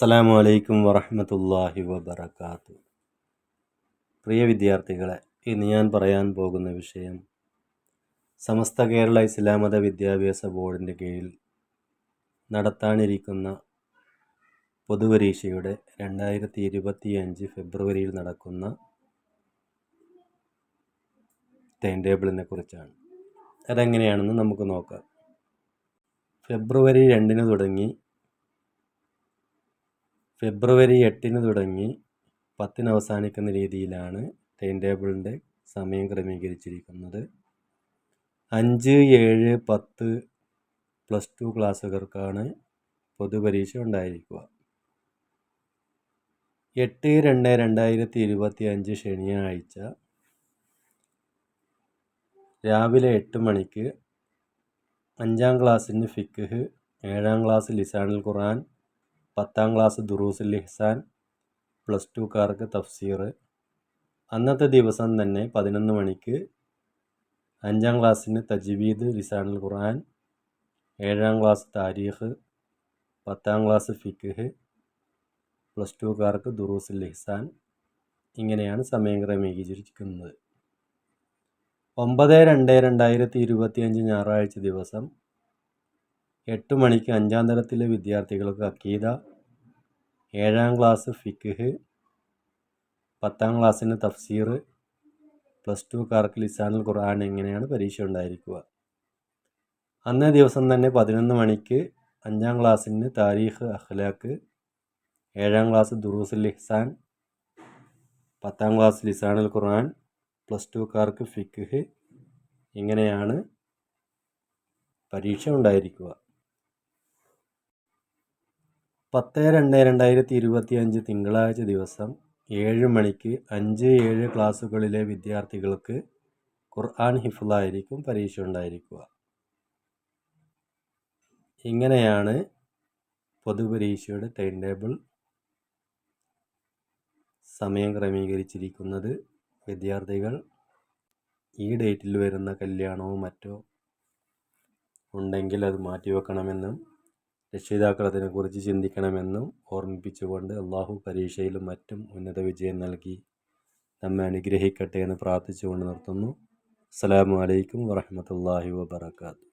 അസ്സലാമു അലൈക്കും വറഹ്മത്തുള്ളാഹി വബറകാതുഹു. പ്രിയ വിദ്യാർത്ഥികളെ, ഇന്ന് ഞാൻ പറയാൻ പോകുന്ന വിഷയം സമസ്ത കേരള ഇസ്ലാം മത വിദ്യാഭ്യാസ ബോർഡിൻ്റെ കീഴിൽ നടത്താനിരിക്കുന്ന പൊതുപരീക്ഷയുടെ 2025 ഫെബ്രുവരിയിൽ നടക്കുന്ന ടൈം ടേബിളിനെ കുറിച്ചാണ്. അതെങ്ങനെയാണെന്ന് നമുക്ക് നോക്കാം. ഫെബ്രുവരി 2 തുടങ്ങി ഫെബ്രുവരി 8 തുടങ്ങി 10 അവസാനിക്കുന്ന രീതിയിലാണ് ടൈം ടേബിളിൻ്റെ സമയം ക്രമീകരിച്ചിരിക്കുന്നത്. 5, 7, 10 +2 ക്ലാസ്സുകാർക്കാണ് പൊതുപരീക്ഷ ഉണ്ടായിരിക്കുക. 8/2/2025 ശനിയാഴ്ച രാവിലെ 8 മണിക്ക് 5ാം ക്ലാസ്സിന് ഫിഖ്, 7ാം ക്ലാസ് ലിസാനുൽ ഖുർആൻ, 10ാം ക്ലാസ് ദുറൂസുൽ ഇഹ്സാൻ, +2കാർക്ക് തഫ്സീർ. അന്നത്തെ ദിവസം തന്നെ 11 മണിക്ക് 5ാം ക്ലാസ്സിന് തജ്വീദ്, ലിസാനുൽ ഖുർആൻ, 7ാം ക്ലാസ് താരീഖ്, 10ാം ക്ലാസ് ഫിഖ്, +2കാർക്ക് ദുറൂസുൽ ഇഹ്സാൻ. ഇങ്ങനെയാണ് സമയം ക്രമീകരിച്ചിരിക്കുന്നത്. 9/2/2025 ഞായറാഴ്ച ദിവസം 8 മണിക്ക് 5ാം തരത്തിലെ വിദ്യാർത്ഥികൾക്ക് അഖീദ, 7ാം ക്ലാസ് ഫിഖ്, 10ാം ക്ലാസ്സിന് തഫ്സീർ, +2കാർക്ക് ലിസാനുൽ ഖുർആൻ. ഇങ്ങനെയാണ് പരീക്ഷ ഉണ്ടായിരിക്കുക. അന്നേ ദിവസം തന്നെ 11 മണിക്ക് 5ാം ക്ലാസ്സിന് താരീഖ്, അഖ്ലാഖ്, 7ാം ക്ലാസ് ദുറൂസുൽ ഇഹ്സാൻ, 10ാം ക്ലാസ് ലിസാനുൽ ഖുർആൻ, +2കാർക്ക് ഫിഖ്. ഇങ്ങനെയാണ് പരീക്ഷ ഉണ്ടായിരിക്കുക. 10/2/2025 തിങ്കളാഴ്ച ദിവസം 7 മണിക്ക് 5, 7 ക്ലാസ്സുകളിലെ വിദ്യാർത്ഥികൾക്ക് ഖുർആൻ ഹിഫ്ളായിരിക്കും പരീക്ഷ ഉണ്ടായിരിക്കുക. ഇങ്ങനെയാണ് പൊതുപരീക്ഷയുടെ ടൈം ടേബിൾ സമയം ക്രമീകരിച്ചിരിക്കുന്നത്. വിദ്യാർത്ഥികൾ ഈ ഡേറ്റിൽ വരുന്ന കല്യാണമോ മറ്റോ ഉണ്ടെങ്കിൽ അത് മാറ്റിവെക്കണമെന്നും രക്ഷിതാക്കൾ അതിനെക്കുറിച്ച് ചിന്തിക്കണമെന്നും ഓർമ്മിപ്പിച്ചുകൊണ്ട് അള്ളാഹു പരീക്ഷയിലും മറ്റും ഉന്നത വിജയം നൽകി നമ്മെ അനുഗ്രഹിക്കട്ടെ എന്ന് പ്രാർത്ഥിച്ചുകൊണ്ട് നിർത്തുന്നു. അസ്സലാമു അലൈക്കും വറഹ്മത്തുള്ളാഹി വബറകാതുഹു.